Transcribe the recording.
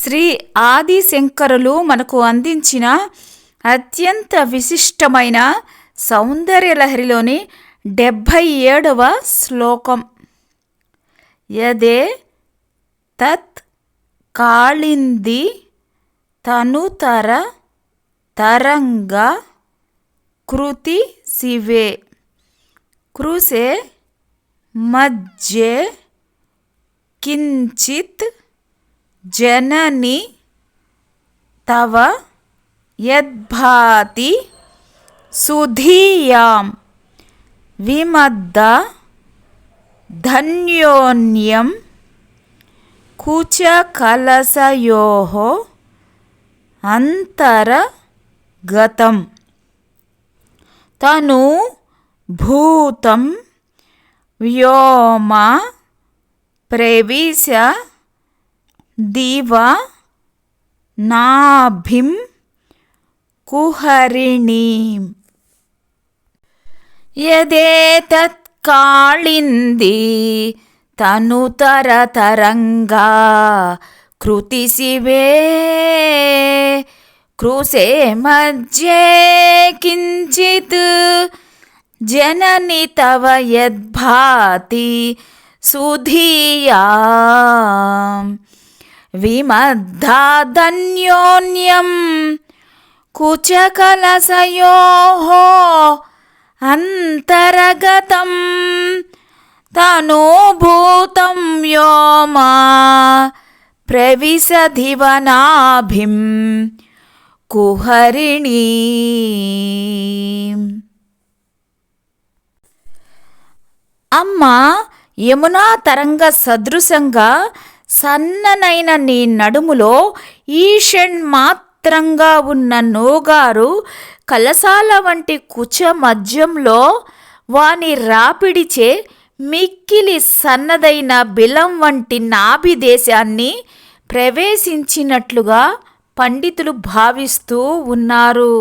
శ్రీ ఆదిశంకరులు మనకు అందించిన అత్యంత విశిష్టమైన సౌందర్యలహరిలోని 77వ శ్లోకం. యదే తత్ కాళింది తనుతర తరంగ కృతి శివే కృసే మధ్యే కించిత్ జనని తవ యద్భాతి సుధీయాం విమద్ద ధన్యోన్యం కుచకలసయోః అంతరగతం తను భూతం వ్యోమ ప్రవిశ దివ నాభిం కుహరిణీం. యదేతత్ కాళింది తనుతర తరంగా కృతి శివే కృసే మధ్యే కించిత్ జనని తవ యద్భాతి సుధీయాం విమద్ధాధన్యోన్యం కుచకలసయోః అంతరగతం తనూభూతం వ్యోమ ప్రవిశధివనాభిం కుహరిణీం. అమ్మ యమునా తరంగ సదృశంగా సన్ననైన నీ నడుములో ఈషణ్మాత్రంగా ఉన్న నోగారు కలసాల వంటి కుచ మధ్యంలో వాని రాపిడిచే మిక్కిలి సన్నదైన బిలం వంటి నాభిదేశాన్ని ప్రవేశించినట్లుగా పండితులు భావిస్తూ ఉన్నారు.